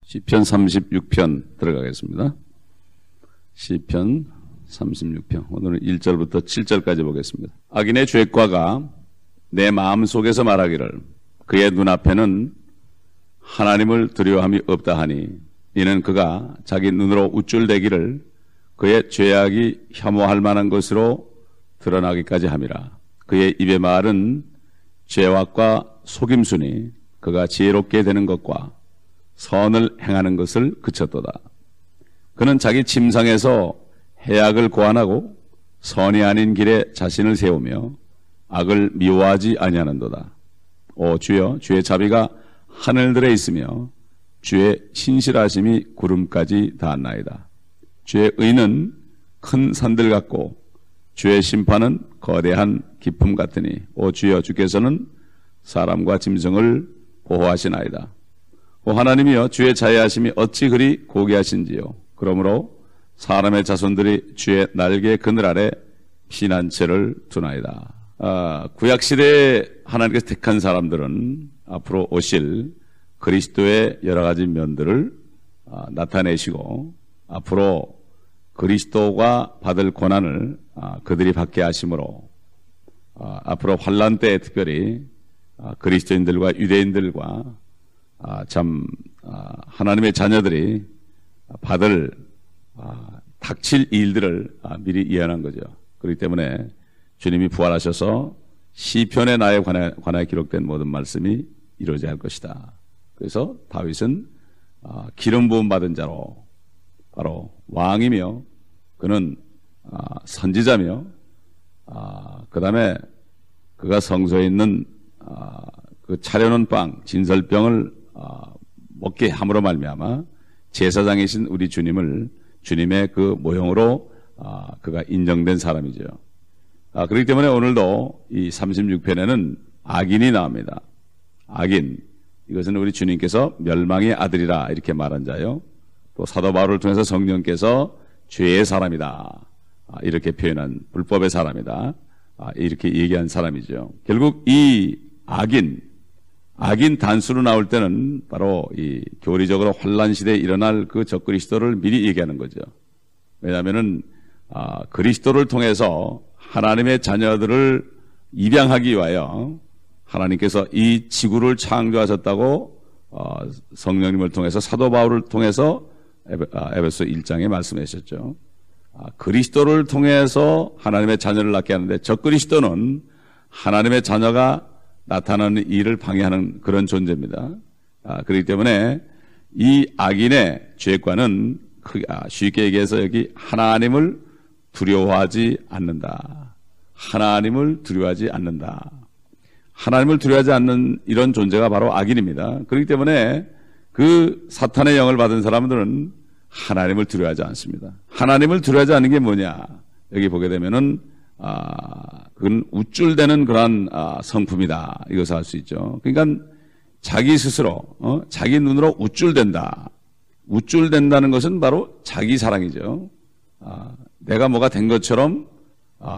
시편 36편 들어가겠습니다. 시편 36편 오늘은 1절부터 7절까지 보겠습니다. 악인의 죄과가 내 마음속에서 말하기를 그의 눈앞에는 하나님을 두려워함이 없다 하니 이는 그가 자기 눈으로 우쭐대기를 그의 죄악이 혐오할 만한 것으로 드러나기까지 함이라. 그의 입의 말은 죄악과 속임수니 그가 지혜롭게 되는 것과 선을 행하는 것을 그쳤도다. 그는 자기 침상에서 해악을 고안하고 선이 아닌 길에 자신을 세우며 악을 미워하지 아니하는도다. 오 주여, 주의 자비가 하늘들에 있으며 주의 신실하심이 구름까지 닿았나이다. 주의 의는 큰 산들 같고 주의 심판은 거대한 깊음 같으니 오 주여, 주께서는 사람과 짐승을 보호하시나이다. 오 하나님이여, 주의 자애하심이 어찌 그리 고귀하신지요. 그러므로 사람의 자손들이 주의 날개 그늘 아래 피난처를 두나이다. 구약시대에 하나님께서 택한 사람들은 앞으로 오실 그리스도의 여러 가지 면들을 나타내시고 앞으로 그리스도가 받을 고난을 그들이 받게 하심으로 앞으로 환란 때에 특별히 그리스도인들과 유대인들과 참 하나님의 자녀들이 받을 닥칠 일들을 미리 예언한 거죠. 그렇기 때문에 주님이 부활하셔서 시편의 나에 관하여 기록된 모든 말씀이 이루어져야 할 것이다. 그래서 다윗은 기름 부음 받은 자로 바로 왕이며 그는 선지자며 그 다음에 그가 성소에 있는 그 차려놓은 빵 진설병을 먹게 함으로 말미암아 제사장이신 우리 주님을 주님의 그 모형으로 그가 인정된 사람이죠. 그렇기 때문에 오늘도 이 36편에는 악인이 나옵니다. 악인, 이것은 우리 주님께서 멸망의 아들이라 이렇게 말한 자요. 또 사도 바울을 통해서 성령께서 죄의 사람이다 이렇게 표현한, 불법의 사람이다 이렇게 얘기한 사람이죠. 결국 이 악인 단수로 나올 때는 바로 이 교리적으로 환란 시대에 일어날 그 적그리스도를 미리 얘기하는 거죠. 왜냐하면은 그리스도를 통해서 하나님의 자녀들을 입양하기 위하여 하나님께서 이 지구를 창조하셨다고 성령님을 통해서 사도 바울을 통해서 에베소 1장에 말씀하셨죠. 그리스도를 통해서 하나님의 자녀를 낳게 하는데 적그리스도는 하나님의 자녀가 나타나는 일을 방해하는 그런 존재입니다. 그렇기 때문에 이 악인의 죄과는 쉽게 얘기해서 여기 하나님을 두려워하지 않는다. 하나님을 두려워하지 않는다. 하나님을 두려워하지 않는 이런 존재가 바로 악인입니다. 그렇기 때문에 그 사탄의 영을 받은 사람들은 하나님을 두려워하지 않습니다. 하나님을 두려워하지 않는 게 뭐냐? 여기 보게 되면은 그건 우쭐대는 그러한 성품이다. 이것을 알 수 있죠. 그러니까 자기 스스로 자기 눈으로 우쭐댄다. 우쭐댄다는 것은 바로 자기 사랑이죠. 내가 뭐가 된 것처럼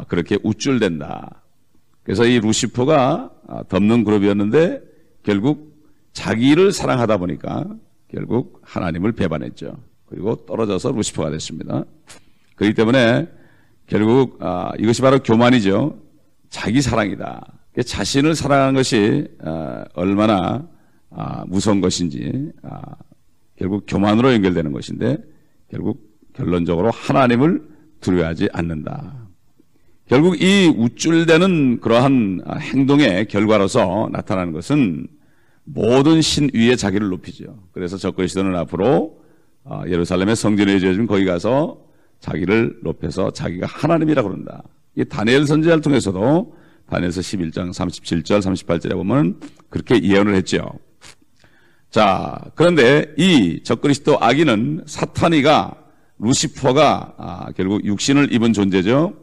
그렇게 우쭐댄다. 그래서 이 루시퍼가 덮는 그룹이었는데 결국 자기를 사랑하다 보니까 결국 하나님을 배반했죠. 그리고 떨어져서 루시퍼가 됐습니다. 그렇기 때문에 결국 이것이 바로 교만이죠. 자기 사랑이다. 자신을 사랑하는 것이 얼마나 무서운 것인지 결국 교만으로 연결되는 것인데 결국 결론적으로 하나님을 두려워하지 않는다. 결국 이 우쭐대는 그러한 행동의 결과로서 나타나는 것은 모든 신 위에 자기를 높이죠. 그래서 적그리스도는 앞으로 예루살렘의 성전에 지어진 거기 가서 자기를 높여서 자기가 하나님이라고 그런다. 이 다니엘 선지자를 통해서도 다니엘서 11장 37절 38절에 보면 그렇게 예언을 했죠. 자, 그런데 이 적그리스도 악인은 사탄이가 루시퍼가 결국 육신을 입은 존재죠.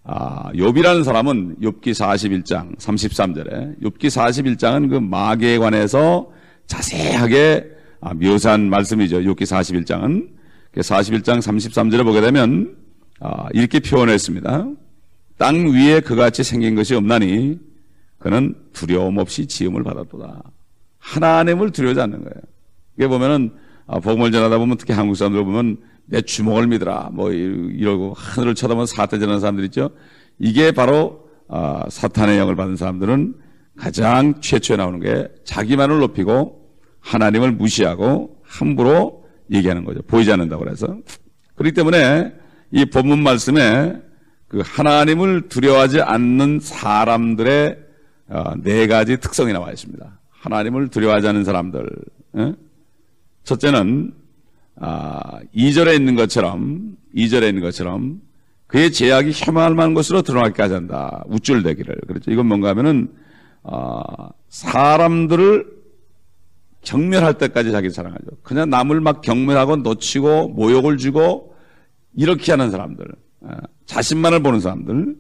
욥이라는 사람은 욥기 41장 33절에 욥기 41장은 그 마귀에 관해서 자세하게 묘사한 말씀이죠. 욥기 41장은 41장 33절에 보게 되면 이렇게 표현했습니다. 땅 위에 그같이 생긴 것이 없나니 그는 두려움 없이 지음을 받았도다. 하나님을 두려워하지 않는 거예요. 이게 보면은 복음을 전하다 보면 특히 한국 사람들 보면 내 주먹을 믿으라 뭐 이러고 하늘을 쳐다보면 사태전하는 사람들 있죠. 이게 바로 사탄의 영을 받은 사람들은 가장 최초에 나오는 게 자기만을 높이고 하나님을 무시하고 함부로 얘기하는 거죠. 보이지 않는다고 그래서. 그렇기 때문에 이 본문 말씀에 그 하나님을 두려워하지 않는 사람들의 네 가지 특성이 나와 있습니다. 하나님을 두려워하지 않는 사람들. 첫째는 2절에 있는 것처럼 그의 제약이 혐오할 만한 것으로 드러나기까지 한다. 우쭐대기를. 그렇죠. 이건 뭔가 하면은 사람들을 경멸할 때까지 자기를 사랑하죠. 그냥 남을 막 경멸하고 놓치고 모욕을 주고 이렇게 하는 사람들, 자신만을 보는 사람들,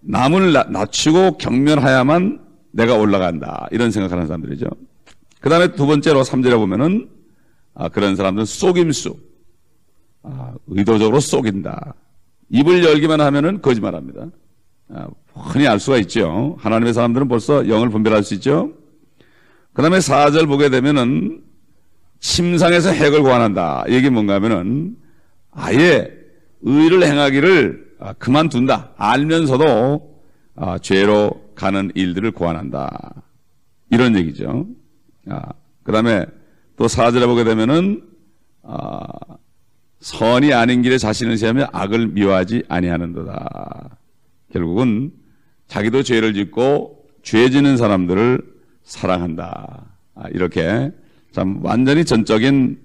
남을 낮추고 경멸해야만 내가 올라간다 이런 생각하는 사람들이죠. 그 다음에 두 번째로 3절에 보면은 그런 사람들은 속임수, 의도적으로 속인다. 입을 열기만 하면은 거짓말합니다. 흔히 알 수가 있죠. 하나님의 사람들은 벌써 영을 분별할 수 있죠. 그 다음에 4절 보게 되면은 침상에서 핵을 고안한다. 이게 뭔가 하면은 아예 의를 행하기를 그만둔다. 알면서도 죄로 가는 일들을 고안한다. 이런 얘기죠. 그 다음에 또 4절에 보게 되면은 선이 아닌 길에 자신을 세우며 악을 미워하지 아니하는도다. 결국은 자기도 죄를 짓고 죄 지는 사람들을 사랑한다. 이렇게 참 완전히 전적인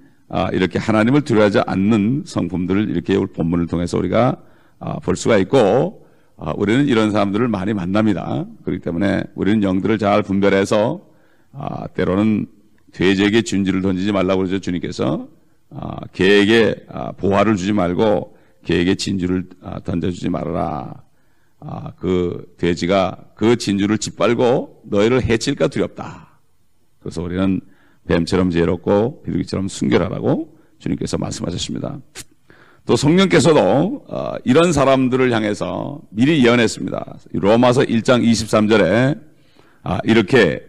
이렇게 하나님을 두려워하지 않는 성품들을 이렇게 오늘 본문을 통해서 우리가 볼 수가 있고, 우리는 이런 사람들을 많이 만납니다. 그렇기 때문에 우리는 영들을 잘 분별해서 때로는 돼지에게 준지를 던지지 말라고 그러죠. 주님께서 개에게 보화를 주지 말고 개에게 진주를 던져주지 말아라. 그 돼지가 그 진주를 짓밟고 너희를 해칠까 두렵다. 그래서 우리는 뱀처럼 지혜롭고 비둘기처럼 순결하라고 주님께서 말씀하셨습니다. 또 성령께서도 이런 사람들을 향해서 미리 예언했습니다. 로마서 1장 23절에 이렇게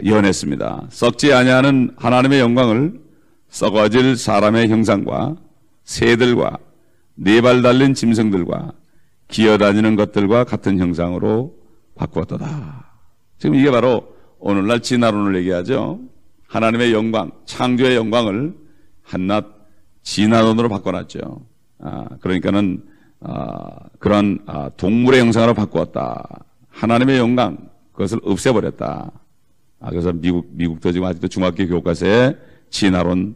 예언했습니다. 썩지 아니하는 하나님의 영광을 썩어질 사람의 형상과 새들과 네 발 달린 짐승들과 기어다니는 것들과 같은 형상으로 바꾸었도다. 지금 이게 바로 오늘날 진화론을 얘기하죠. 하나님의 영광, 창조의 영광을 한낱 진화론으로 바꿔놨죠. 그러니까는 그런 동물의 형상으로 바꾸었다. 하나님의 영광, 그것을 없애버렸다. 그래서 미국도 지금 아직도 중학교 교과서에 진화론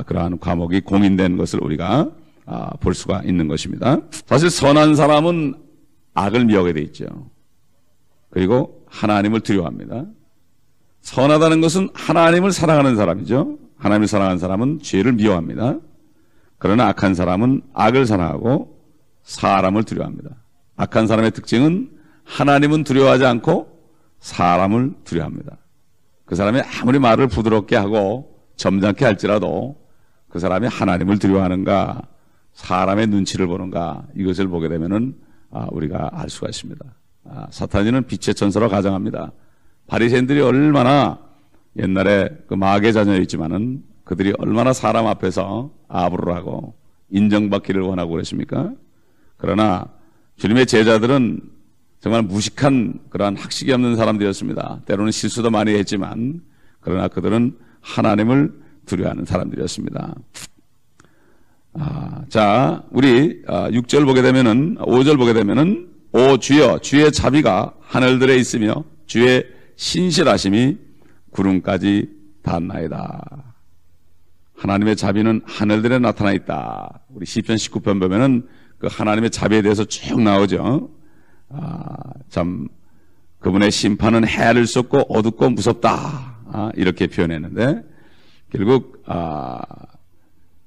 그러한 과목이 공인된 것을 우리가 볼 수가 있는 것입니다. 사실 선한 사람은 악을 미워하게 돼 있죠. 그리고 하나님을 두려워합니다. 선하다는 것은 하나님을 사랑하는 사람이죠. 하나님을 사랑하는 사람은 죄를 미워합니다. 그러나 악한 사람은 악을 사랑하고 사람을 두려워합니다. 악한 사람의 특징은 하나님은 두려워하지 않고 사람을 두려워합니다. 그 사람이 아무리 말을 부드럽게 하고 점잖게 할지라도 그 사람이 하나님을 두려워하는가 사람의 눈치를 보는가 이것을 보게 되면은 우리가 알 수가 있습니다. 사탄이는 빛의 천사로 가정합니다. 바리새인들이 얼마나 옛날에 그 마귀의 자녀였지만은 그들이 얼마나 사람 앞에서 아부를 하고 인정받기를 원하고 그랬습니까? 그러나 주님의 제자들은 정말 무식한 그러한 학식이 없는 사람들이었습니다. 때로는 실수도 많이 했지만 그러나 그들은 하나님을 두려워하는 사람들이었습니다. 자, 우리 6절 보게 되면은 5절 보게 되면은 오 주여 주의 자비가 하늘들에 있으며 주의 신실하심이 구름까지 닿나이다. 하나님의 자비는 하늘들에 나타나 있다. 우리 시편 19편 보면은 그 하나님의 자비에 대해서 쭉 나오죠. 참 그분의 심판은 해를 쏟고 어둡고 무섭다. 이렇게 표현했는데 결국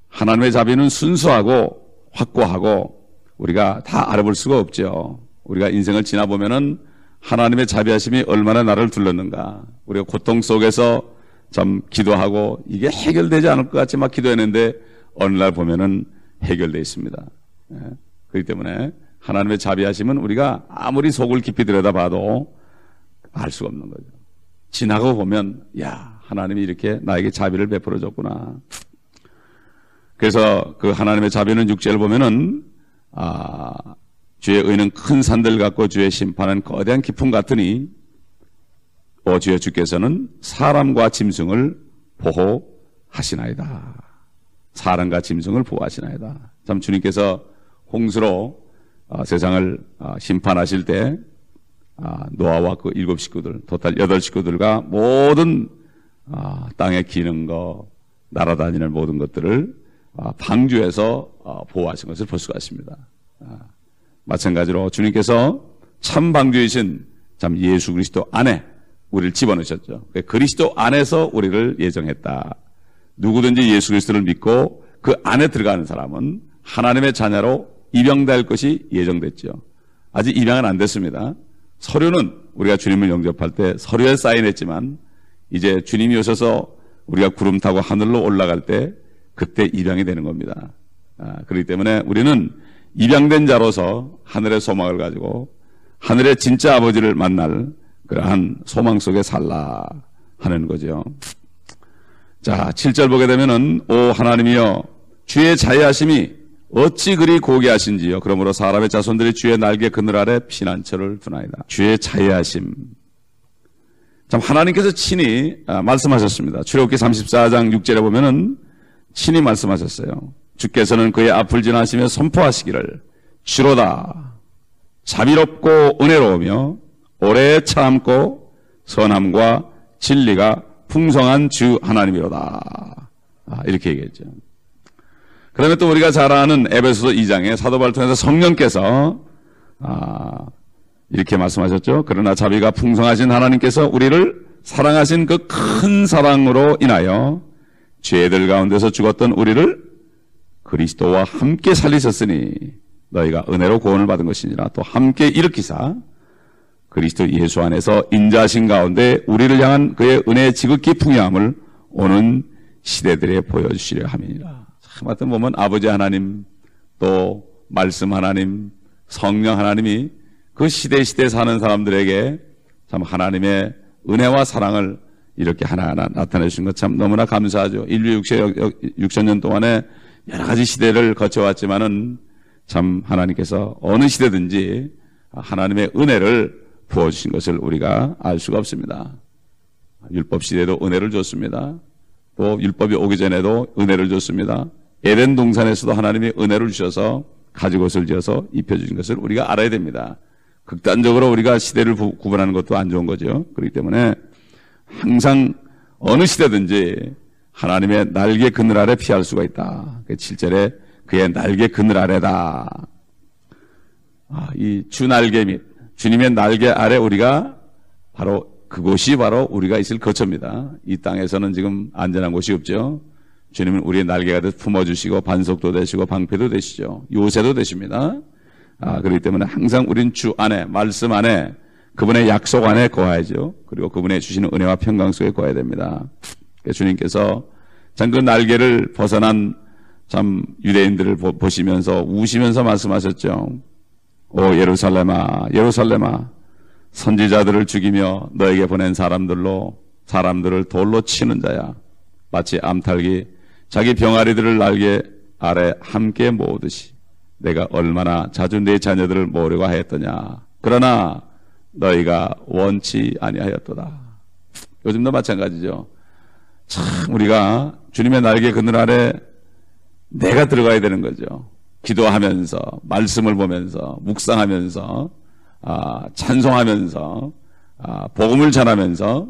하나님의 자비는 순수하고 확고하고 우리가 다 알아볼 수가 없죠. 우리가 인생을 지나보면은 하나님의 자비하심이 얼마나 나를 둘렀는가. 우리가 고통 속에서 참 기도하고 이게 해결되지 않을 것 같이 막 기도했는데 어느 날 보면은 해결되어 있습니다. 그렇기 때문에 하나님의 자비하심은 우리가 아무리 속을 깊이 들여다봐도 알 수가 없는 거죠. 지나고 보면 야 하나님이 이렇게 나에게 자비를 베풀어 줬구나. 그래서 그 하나님의 자비는 6절을 보면은 주의 의는 큰 산들 같고 주의 심판은 거대한 기풍 같으니 주여 주께서는 사람과 짐승을 보호하시나이다. 사람과 짐승을 보호하시나이다. 참 주님께서 홍수로 세상을 심판하실 때 노아와 그 7식구들, 토탈 8식구들과 모든 땅에 기는 거, 날아다니는 모든 것들을 방주에서 보호하신 것을 볼 수가 있습니다. 마찬가지로 주님께서 참 방주이신 참 예수 그리스도 안에 우리를 집어넣으셨죠. 그리스도 안에서 우리를 예정했다. 누구든지 예수 그리스도를 믿고 그 안에 들어가는 사람은 하나님의 자녀로 입양될 것이 예정됐죠. 아직 입양은 안 됐습니다. 서류는 우리가 주님을 영접할 때 서류에 사인했지만 이제 주님이 오셔서 우리가 구름 타고 하늘로 올라갈 때 그때 입양이 되는 겁니다. 그렇기 때문에 우리는 입양된 자로서 하늘의 소망을 가지고 하늘의 진짜 아버지를 만날 그러한 소망 속에 살라 하는 거죠. 자, 7절 보게 되면은 오 하나님이여 주의 자애하심이 어찌 그리 고귀하신지요. 그러므로 사람의 자손들이 주의 날개 그늘 아래 피난처를 두나이다. 주의 자애하심. 참 하나님께서 친히 말씀하셨습니다. 출애굽기 34장 6절에 보면은 친히 말씀하셨어요. 주께서는 그의 앞을 지나시며 선포하시기를 주로다 자비롭고 은혜로우며 오래 참고 선함과 진리가 풍성한 주 하나님이로다. 이렇게 얘기했죠. 그다음에 또 우리가 잘 아는 에베소서 2장에 사도 바울을 통해서 성령께서 이렇게 말씀하셨죠. 그러나 자비가 풍성하신 하나님께서 우리를 사랑하신 그 큰 사랑으로 인하여 죄들 가운데서 죽었던 우리를 그리스도와 함께 살리셨으니 너희가 은혜로 구원을 받은 것이니라. 또 함께 일으키사 그리스도 예수 안에서 인자하신 가운데 우리를 향한 그의 은혜의 지극히 풍요함을 오는 시대들에 보여주시려 함이니라. 참 어떤 보면 아버지 하나님 또 말씀 하나님 성령 하나님이 그 시대 사는 사람들에게 참 하나님의 은혜와 사랑을 이렇게 하나하나 나타내 주신 것 참 너무나 감사하죠. 인류 6,000년 동안에 여러 가지 시대를 거쳐왔지만은 참 하나님께서 어느 시대든지 하나님의 은혜를 부어주신 것을 우리가 알 수가 없습니다. 율법 시대에도 은혜를 줬습니다. 또 율법이 오기 전에도 은혜를 줬습니다. 에덴 동산에서도 하나님이 은혜를 주셔서 가죽옷을 지어서 입혀주신 것을 우리가 알아야 됩니다. 극단적으로 우리가 시대를 구분하는 것도 안 좋은 거죠. 그렇기 때문에 항상 어느 시대든지 하나님의 날개 그늘 아래 피할 수가 있다. 7절에 그의 날개 그늘 아래다. 이 주 날개 및 주님의 날개 아래 우리가 바로 그곳이 바로 우리가 있을 거처입니다. 이 땅에서는 지금 안전한 곳이 없죠. 주님은 우리의 날개가 돼서 품어주시고 반석도 되시고 방패도 되시죠. 요새도 되십니다. 그렇기 때문에 항상 우린 주 안에 말씀 안에 그분의 약속 안에 거하야죠. 그리고 그분의 주시는 은혜와 평강 속에 거해야 됩니다. 주님께서 참 그 날개를 벗어난 참 유대인들을 보시면서 우시면서 말씀하셨죠. 오 예루살렘아 예루살렘아 선지자들을 죽이며 너에게 보낸 사람들을 돌로 치는 자야. 마치 암탉이 자기 병아리들을 날개 아래 함께 모으듯이 내가 얼마나 자주 내 자녀들을 모으려고 하였더냐. 그러나 너희가 원치 아니하였도다. 요즘도 마찬가지죠. 참 우리가 주님의 날개 그늘 아래 내가 들어가야 되는 거죠. 기도하면서 말씀을 보면서 묵상하면서 찬송하면서 복음을 전하면서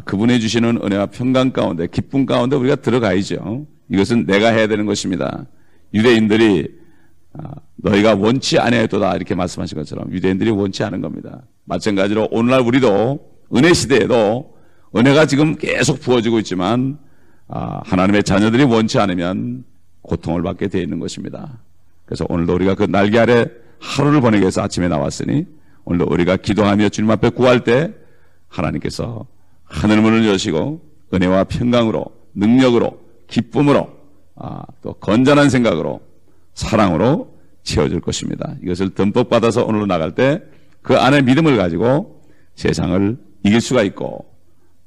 그분이 주시는 은혜와 평강 가운데 기쁨 가운데 우리가 들어가야죠. 이것은 내가 해야 되는 것입니다. 유대인들이 너희가 원치 아니하였도다 이렇게 말씀하신 것처럼 유대인들이 원치 않은 겁니다. 마찬가지로 오늘날 우리도 은혜 시대에도 은혜가 지금 계속 부어지고 있지만 하나님의 자녀들이 원치 않으면 고통을 받게 되어 있는 것입니다. 그래서 오늘도 우리가 그 날개 아래 하루를 보내기 위해서 아침에 나왔으니 오늘도 우리가 기도하며 주님 앞에 구할 때 하나님께서 하늘문을 여시고 은혜와 평강으로 능력으로 기쁨으로 또 건전한 생각으로 사랑으로 채워줄 것입니다. 이것을 듬뿍 받아서 오늘로 나갈 때 그 안에 믿음을 가지고 세상을 이길 수가 있고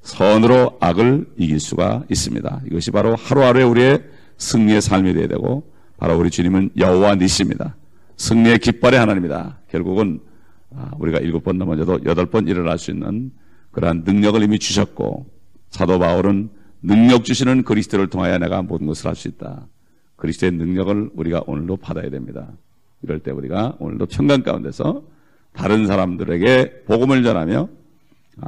선으로 악을 이길 수가 있습니다. 이것이 바로 하루하루의 우리의 승리의 삶이 되어야 되고, 바로 우리 주님은 여호와 니시입니다. 승리의 깃발의 하나님이다. 결국은 우리가 7번 넘어져도 8번 일어날 수 있는 그러한 능력을 이미 주셨고, 사도 바울은 능력 주시는 그리스도를 통하여 내가 모든 것을 할 수 있다. 그리스도의 능력을 우리가 오늘도 받아야 됩니다. 이럴 때 우리가 오늘도 평강 가운데서 다른 사람들에게 복음을 전하며,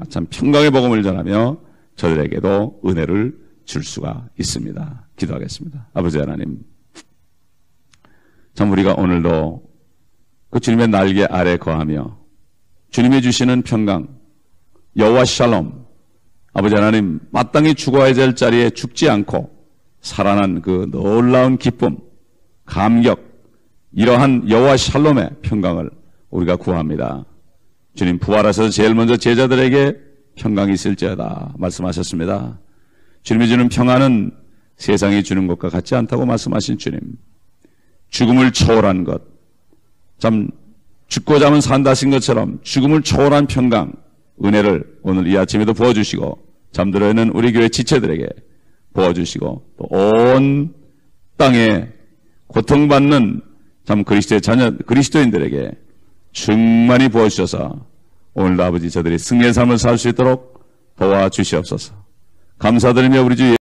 참 평강의 복음을 전하며 저들에게도 은혜를 줄 수가 있습니다. 기도하겠습니다. 아버지 하나님, 참 우리가 오늘도 그 주님의 날개 아래 거하며 주님이 주시는 평강, 여호와 샬롬, 아버지 하나님, 마땅히 죽어야 될 자리에 죽지 않고 살아난 그 놀라운 기쁨, 감격, 이러한 여호와 샬롬의 평강을 우리가 구합니다. 주님, 부활하셔서 제일 먼저 제자들에게 평강이 있을지어다 말씀하셨습니다. 주님이 주는 평안은 세상이 주는 것과 같지 않다고 말씀하신 주님, 죽음을 초월한 것, 참 죽고자 하면 산다 하신 것처럼 죽음을 초월한 평강, 은혜를 오늘 이 아침에도 부어주시고, 잠들어 있는 우리 교회 지체들에게 부어주시고, 또 온 땅에 고통받는 참 그리스도의 자녀, 그리스도인들에게 충만히 부어주셔서 오늘도 아버지 저들이 승리의 삶을 살 수 있도록 도와주시옵소서. 감사드리며 우리 주